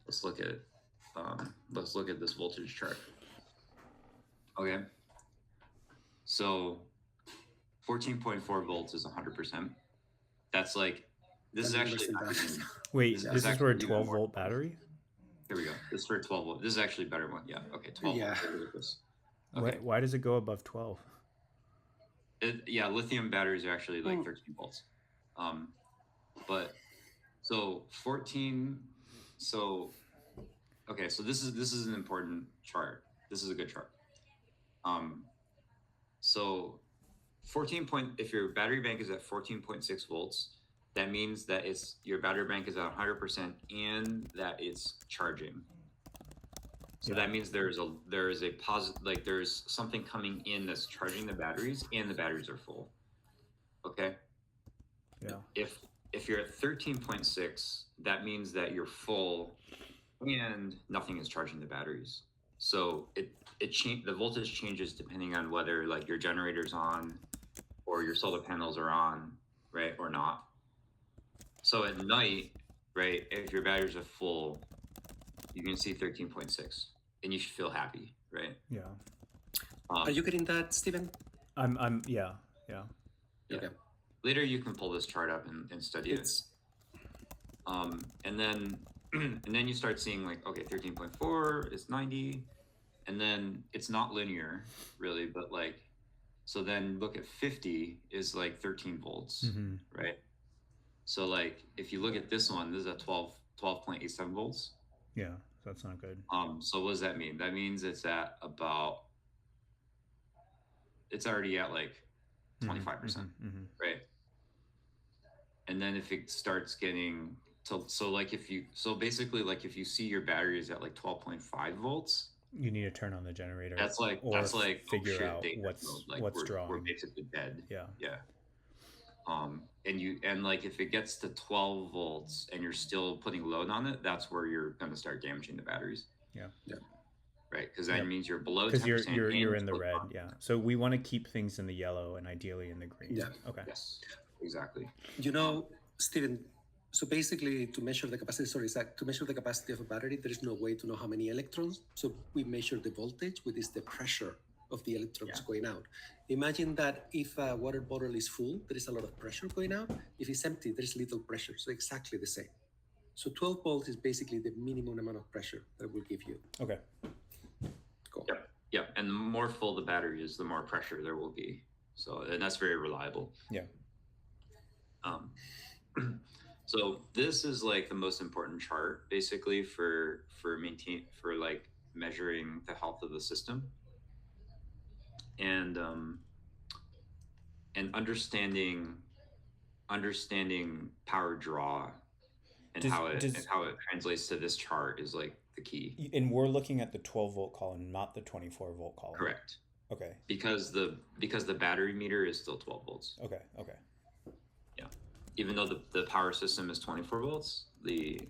Speaker 4: Let's look at this voltage chart. Okay. So 14.4 volts is 100%. That's like, this is actually
Speaker 1: Wait, this is for a
Speaker 4: actually
Speaker 1: 12 volt battery?
Speaker 4: Here we go. This is for a 12 volt. This is actually a better one. Yeah. Okay. 12
Speaker 3: Yeah.
Speaker 4: volt. Look at this. Okay.
Speaker 1: Why does it go above 12?
Speaker 4: Yeah, lithium batteries are actually like 13 volts. But so 14. So okay. So this is an important chart. This is a good chart. So 14 point. If your battery bank is at 14.6 volts, that means that your battery bank is at 100% and that it's charging. So that means there is a positive, like there's something coming in that's charging the batteries, and the batteries are full. Okay.
Speaker 1: Yeah.
Speaker 4: If you're at 13.6, that means that you're full and nothing is charging the batteries. So the voltage changes depending on whether like your generator's on or your solar panels are on, right, or not. So at night, right, if your batteries are full, you can see 13.6, and you should feel happy, right?
Speaker 1: Yeah.
Speaker 3: Are you getting that, Steven?
Speaker 1: Yeah.
Speaker 3: Okay.
Speaker 4: Later, you can pull this chart up and study it. And then and then you start seeing like, okay, 13.4 is 90, and then it's not linear really, but like, so then look at 50 is like 13 volts, right? So like, if you look at this one, this is a 12.87 volts.
Speaker 1: Yeah, that's not good.
Speaker 4: So what does that mean? That means it's at about, it's already at like 25%, right? And then if it starts getting to, so like if you, so basically like if you see your battery is at like 12.5 volts,
Speaker 1: you need to turn on the generator.
Speaker 4: That's like
Speaker 1: figure
Speaker 4: oh shit,
Speaker 1: out
Speaker 4: dangerous mode. Like
Speaker 1: what's
Speaker 4: we're
Speaker 1: drawing.
Speaker 4: basically dead.
Speaker 1: Yeah.
Speaker 4: And like if it gets to 12 volts and you're still putting load on it, that's where you're going to start damaging the batteries.
Speaker 1: Yeah.
Speaker 4: Right, because that means you're below 10%.
Speaker 1: Because you're in the red. Yeah. So we want to keep things in the yellow and ideally in the green.
Speaker 3: Yeah.
Speaker 1: Okay.
Speaker 4: Yes. Exactly.
Speaker 3: You know, Steven, so basically to measure the capacity, sorry, Zach, to measure the capacity of a battery, there is no way to know how many electrons. So we measure the voltage, which is the pressure of the electrons going out. Imagine that if a water bottle is full, there is a lot of pressure going out. If it's empty, there is little pressure. So exactly the same. So 12 volts is basically the minimum amount of pressure that will give you.
Speaker 1: Okay.
Speaker 3: Cool.
Speaker 4: Yep. And the more full the battery is, the more pressure there will be. So, and that's very reliable.
Speaker 1: Yeah.
Speaker 4: So this is like the most important chart basically for like measuring the health of the system and understanding power draw and how it translates to this chart is like the key.
Speaker 1: And we're looking at the 12-volt column, not the 24-volt column.
Speaker 4: Correct.
Speaker 1: Okay.
Speaker 4: Because the battery meter is still 12 volts.
Speaker 1: Okay.
Speaker 4: Yeah. Even though the power system is 24 volts, you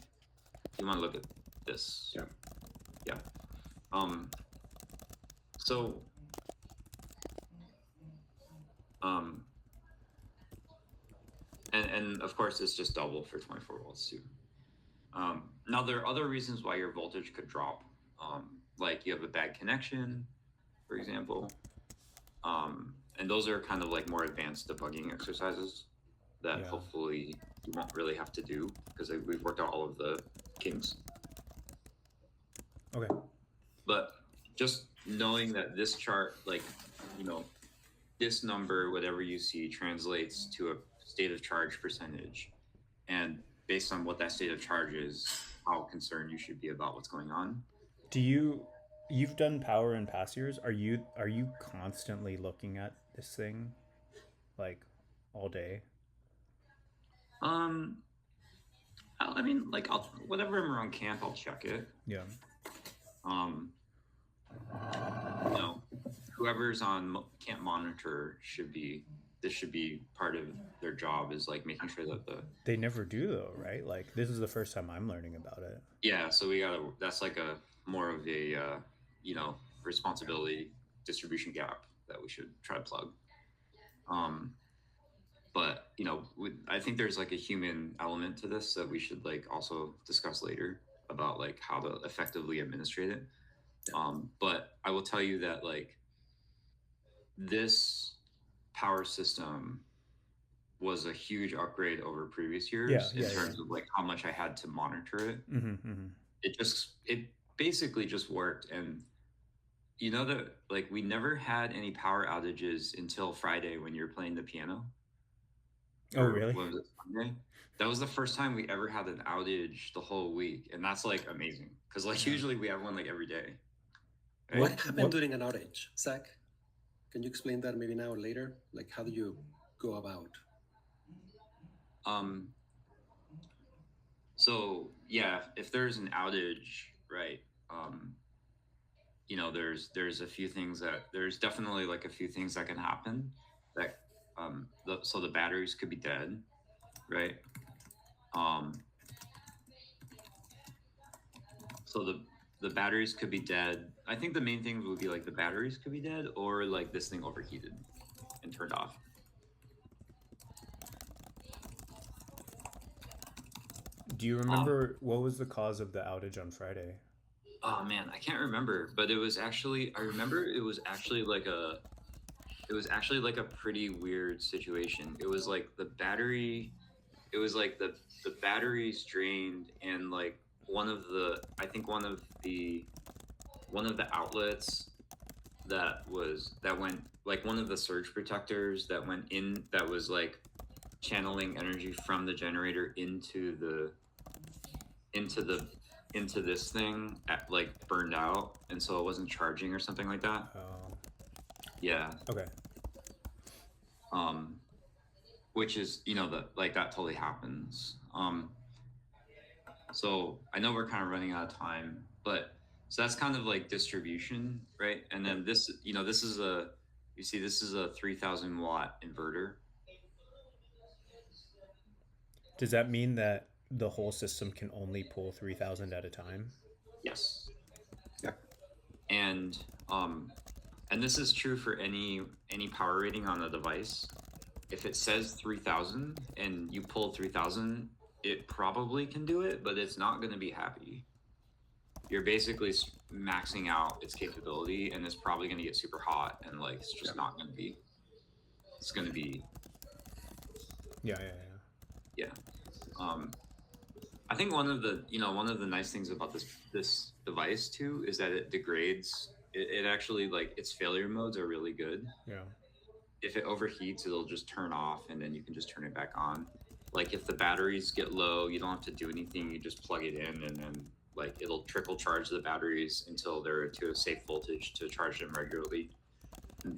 Speaker 4: want to look at this.
Speaker 3: Yeah.
Speaker 4: So and of course it's just double for 24 volts too. Now there are other reasons why your voltage could drop. Like you have a bad connection, for example. And those are kind of like more advanced debugging exercises that hopefully you won't really have to do because we've worked out all of the kinks.
Speaker 1: Okay.
Speaker 4: But just knowing that this chart, like, this number, whatever you see, translates to a state of charge percentage. And based on what that state of charge is, how concerned you should be about what's going on.
Speaker 1: You've done power in past years. Are you constantly looking at this thing like all day?
Speaker 4: I mean, like, whenever I'm around camp, I'll check it.
Speaker 1: Yeah.
Speaker 4: Whoever's on camp monitor should be part of their job is like making sure that
Speaker 1: they never do though, right? Like this is the first time I'm learning about it.
Speaker 4: Yeah. So that's like a more of a, responsibility distribution gap that we should try to plug. But I think there's like a human element to this that we should like also discuss later about like how to effectively administrate it. But I will tell you that like this power system was a huge upgrade over previous years in terms of like how much I had to monitor it. It basically just worked. And that like we never had any power outages until Friday when you're playing the piano.
Speaker 1: Oh, really?
Speaker 4: When was it, Sunday? That was the first time we ever had an outage the whole week, and that's like amazing because like usually we have one like every day.
Speaker 3: Right? What happened during an outage, Zach? Can you explain that maybe now or later? Like how do you go about?
Speaker 4: So yeah, if there's an outage, right? There's a few things there's definitely like a few things that can happen that so the batteries could be dead, right? So the batteries could be dead. I think the main thing would be like the batteries could be dead or like this thing overheated and turned off.
Speaker 1: Do you remember what was the cause of the outage on Friday?
Speaker 4: Oh man, I can't remember, but I remember it was actually like a pretty weird situation. It was like the batteries drained and like one of the outlets that went like one of the surge protectors that went in, that was like channeling energy from the generator into this thing like burned out, and so it wasn't charging or something like that.
Speaker 1: Oh.
Speaker 4: Yeah.
Speaker 1: Okay.
Speaker 4: Which is, that totally happens. So I know we're kind of running out of time, but so that's kind of like distribution, right? And then this is a 3,000 watt inverter.
Speaker 1: Does that mean that the whole system can only pull 3,000 at a time?
Speaker 4: Yes.
Speaker 3: Yeah.
Speaker 4: And this is true for any power rating on the device. If it says 3,000 and you pull 3,000, it probably can do it, but it's not going to be happy. You're basically maxing out its capability, and it's probably going to get super hot, and like it's just not going to be. It's going to be.
Speaker 1: Yeah.
Speaker 4: I think one of the nice things about this device too is that it degrades. It actually, like, its failure modes are really good.
Speaker 1: Yeah.
Speaker 4: If it overheats, it'll just turn off, and then you can just turn it back on. Like, if the batteries get low, you don't have to do anything. You just plug it in, and then like it'll trickle charge the batteries until they're to a safe voltage to charge them regularly.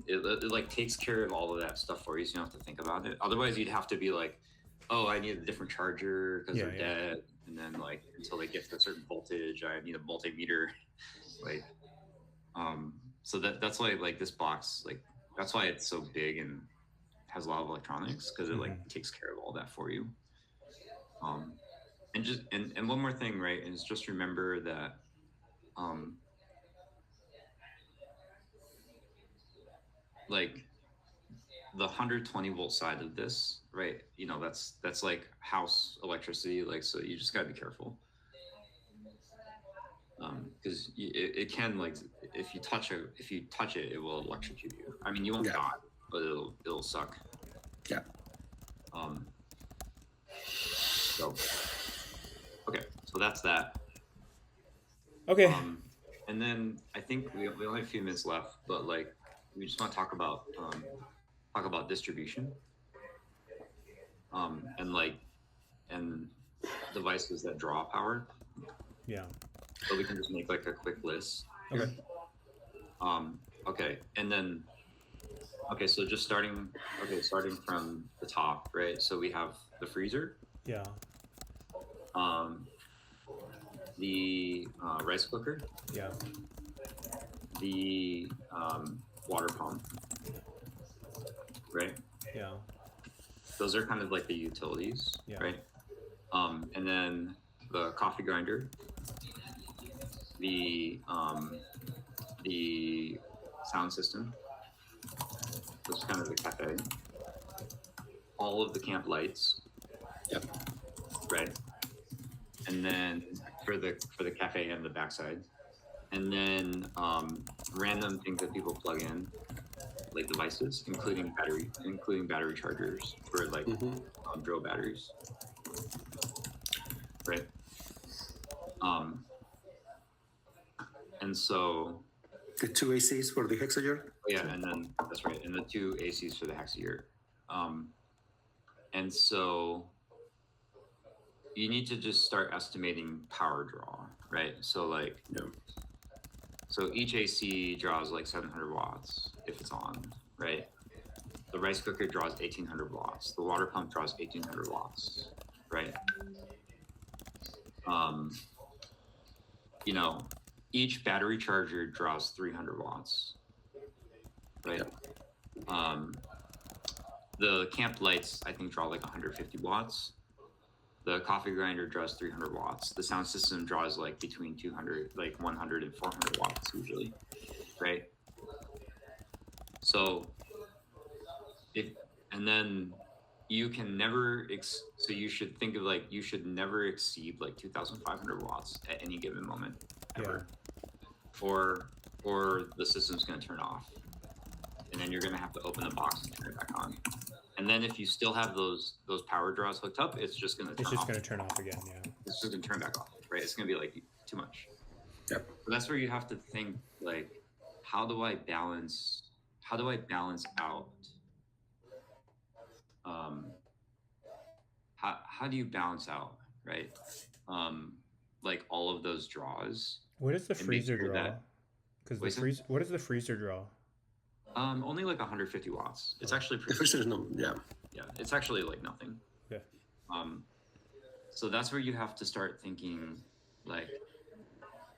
Speaker 4: It like takes care of all of that stuff for you, so you don't have to think about it. Otherwise, you'd have to be like, oh, I need a different charger because they're dead, and then like until they get to a certain voltage, I need a multimeter. Like, so that's why, like, this box, like, that's why it's so big and has a lot of electronics, because it like takes care of all that for you. And just and one more thing, right, is just remember that like the 120 volt side of this, right, that's like house electricity, like, so you just gotta be careful, because it can, like, if you touch it, it will electrocute you. I mean, you won't die, but it'll suck.
Speaker 3: Yeah.
Speaker 4: So okay, so that's that.
Speaker 1: Okay.
Speaker 4: And then I think we only have a few minutes left, but like we just want to talk about distribution, and devices that draw power.
Speaker 1: Yeah.
Speaker 4: So we can just make like a quick list.
Speaker 1: Okay.
Speaker 4: Okay, and then so just starting from the top, right? So we have the freezer.
Speaker 1: Yeah.
Speaker 4: The rice cooker.
Speaker 1: Yeah.
Speaker 4: The water pump. Right?
Speaker 1: Yeah.
Speaker 4: Those are kind of like the utilities,
Speaker 1: Yeah.
Speaker 4: right? And then the coffee grinder, the sound system, which is kind of the cafe, all of the camp lights.
Speaker 3: Yep.
Speaker 4: Right. And then for the cafe and the backside, and then random things that people plug in, like devices, including battery chargers for like drill batteries. Right. And so
Speaker 3: the two ACs for the hexager.
Speaker 4: Yeah, and then that's right, and the two ACs for the hexager. And so you need to just start estimating power draw, right? So like, so each AC draws like 700 watts if it's on, right? The rice cooker draws 1,800 watts. The water pump draws 1,800 watts, right? Each battery charger draws 300 watts, right? The camp lights, I think, draw like 150 watts. The coffee grinder draws 300 watts. The sound system draws like between 200, like 100 and 400 watts usually, right? So and then you can never, so you should think of like, you should never exceed like 2,500 watts at any given moment ever. Or the system's going to turn off, and then you're going to have to open the box and turn it back on. And then if you still have those power draws hooked up, it's just going to turn off.
Speaker 1: Turn off again. Yeah.
Speaker 4: It's just going to turn back off. right? It's going to be like too much.
Speaker 3: Yep.
Speaker 4: So that's where you have to think like, how do I balance out how do you balance out, right? Like all of those draws
Speaker 1: What is the
Speaker 4: and make
Speaker 1: freezer
Speaker 4: sure
Speaker 1: draw?
Speaker 4: that
Speaker 1: Because
Speaker 4: what
Speaker 1: the
Speaker 4: is it?
Speaker 1: freeze. What is the freezer draw?
Speaker 4: Only like 150 watts. It's actually
Speaker 3: The
Speaker 4: pretty
Speaker 3: first is no, yeah.
Speaker 4: yeah, it's actually like nothing.
Speaker 1: Yeah.
Speaker 4: So that's where you have to start thinking like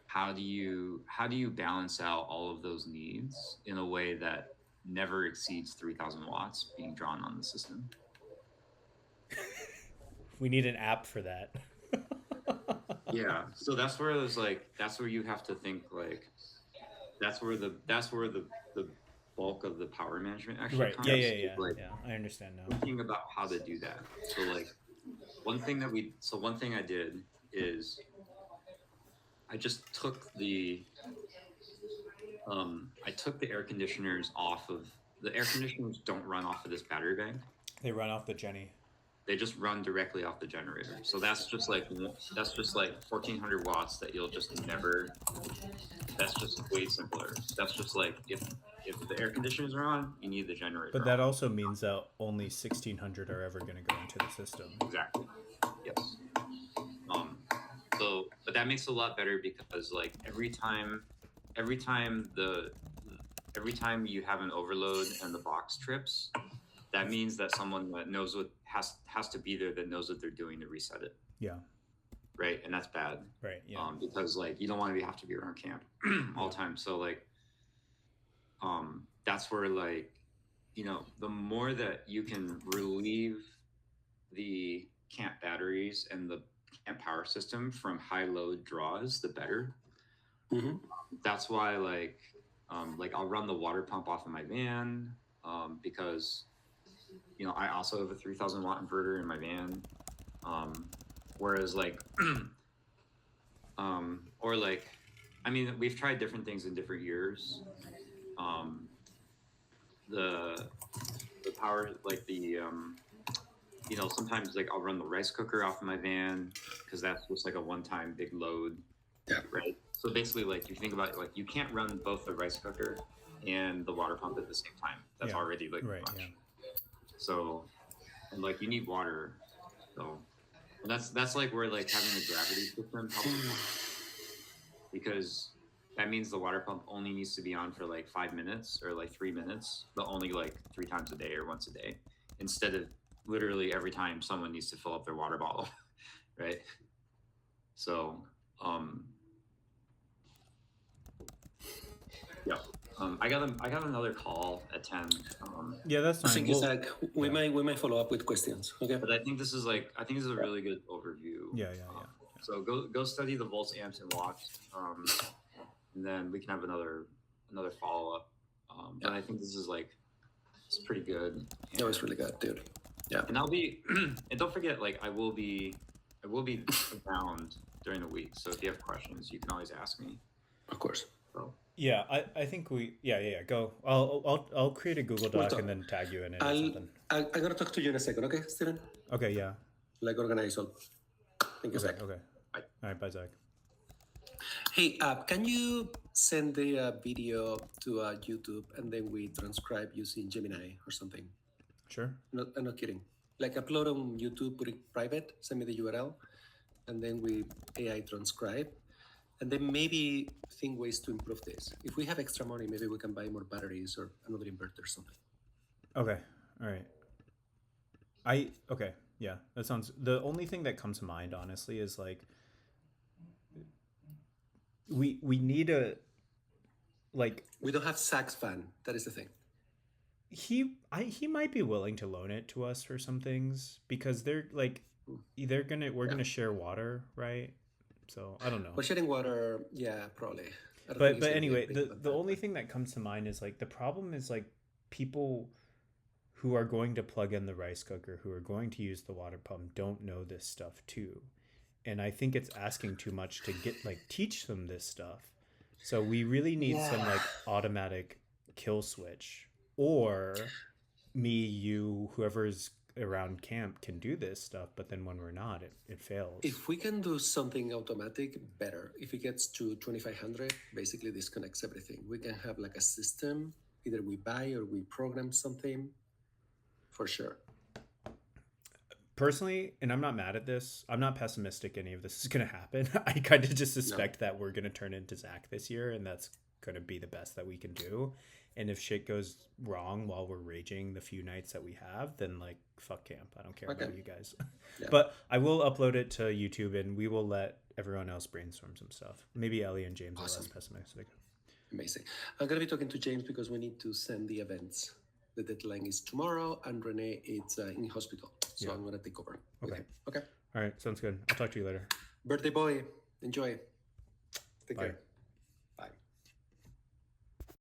Speaker 4: how do you balance out all of those needs in a way that never exceeds 3,000 watts being drawn on the system.
Speaker 1: We need an app for that.
Speaker 4: Yeah, so that's where it's like that's where you have to think like that's where the bulk of the power management actually
Speaker 1: Right.
Speaker 4: comes.
Speaker 1: Yeah. Yeah. Yeah.
Speaker 4: Like
Speaker 1: Yeah. I understand now.
Speaker 4: thinking about how to do that. So like one thing I did is I just took the air conditioners off of the air conditioners don't run off of this battery bank.
Speaker 1: They run off the Jenny.
Speaker 4: They just run directly off the generator. So that's just like 1,400 watts that you'll just never. That's just way simpler. That's just like if the air conditioners are on, you need the generator.
Speaker 1: But that
Speaker 4: on.
Speaker 1: also means that only 1,600 are ever going to go into the system.
Speaker 4: Exactly. Yes. So, but that makes it a lot better because like every time you have an overload and the box trips, that means that someone that knows what has to be there that knows what they're doing to reset it.
Speaker 1: Yeah.
Speaker 4: Right, and that's bad.
Speaker 1: Right. Yeah.
Speaker 4: Because like you don't want to have to be around camp all the time. So like, that's where like, the more that you can relieve the camp batteries and the camp power system from high load draws, the better.
Speaker 3: Mm-hmm.
Speaker 4: That's why like I'll run the water pump off of my van because I also have a 3,000 watt inverter in my van. Whereas like, or like, I mean, we've tried different things in different years. The power, like sometimes like I'll run the rice cooker off of my van because that's just like a one-time big load.
Speaker 3: Yeah.
Speaker 4: Right. So basically, like you think about it, like you can't run both the rice cooker and the water pump at the same time. That's already like
Speaker 1: right.
Speaker 4: much.
Speaker 1: Yeah.
Speaker 4: So, and like you need water. So, and that's like where like having a gravity system helps because that means the water pump only needs to be on for like 5 minutes or like 3 minutes, but only like 3 times a day or once a day, instead of literally every time someone needs to fill up their water bottle, right? So, yeah. I got another call at 10.
Speaker 1: Yeah, that's fine.
Speaker 3: Thank you, Zach. We might follow up with questions. Okay.
Speaker 4: But I think this is a really good overview.
Speaker 1: Yeah.
Speaker 4: So go study the volts, amps, and watts, and then we can have another follow up. But I think this is it's pretty good.
Speaker 3: That was really good, dude. Yeah.
Speaker 4: And I'll be and don't forget, like I will be around during the week. So if you have questions, you can always ask me.
Speaker 3: Of course.
Speaker 4: So.
Speaker 1: Yeah, I think we go. I'll create a Google Doc and then tag you in it or something.
Speaker 3: I'm gonna talk to you in a second, okay, Steven?
Speaker 1: Okay, yeah.
Speaker 3: Like organize all. Thank you, Zach.
Speaker 1: Okay.
Speaker 4: Bye.
Speaker 1: All right, bye, Zach.
Speaker 3: Hey, can you send the video to YouTube and then we transcribe using Gemini or something?
Speaker 1: Sure.
Speaker 3: I'm not kidding. Like upload on YouTube, put it private, send me the URL, and then we AI transcribe. And then maybe think ways to improve this. If we have extra money, maybe we can buy more batteries or another inverter or something.
Speaker 1: Okay. All right. Okay. Yeah, that sounds. The only thing that comes to mind, honestly, is like we need a
Speaker 3: We don't have sax fan. That is the thing.
Speaker 1: He might be willing to loan it to us for some things because we're gonna share water, right? So I don't know.
Speaker 3: We're sharing water, yeah, probably.
Speaker 1: But anyway, the only thing that comes to mind is the problem is people who are going to plug in the rice cooker, who are going to use the water pump, don't know this stuff too, and I think it's asking too much to get teach them this stuff. So we really need some automatic kill switch, or me, you, whoever is around camp can do this stuff, but then when we're not, it fails.
Speaker 3: If we can do something automatic, better. If it gets to 2500, basically disconnects everything. We can have like a system, either we buy or we program something, for sure.
Speaker 1: Personally, and I'm not mad at this, I'm not pessimistic any of this is going to happen. I kind of just suspect that we're going to turn into Zach this year, and that's going to be the best that we can do. And if shit goes wrong while we're raging the few nights that we have, then like fuck camp. I don't care about you guys.
Speaker 3: Yeah.
Speaker 1: But I will upload it to YouTube, and we will let everyone else brainstorm some stuff. Maybe Ellie and James are less pessimistic.
Speaker 3: Amazing. I'm going to be talking to James because we need to send the events. The deadline is tomorrow, and Renee is in hospital. So I'm going to take over.
Speaker 1: Okay.
Speaker 3: Okay.
Speaker 1: All right. Sounds good. I'll talk to you later.
Speaker 3: Birthday boy. Enjoy. Take
Speaker 1: Bye.
Speaker 3: care.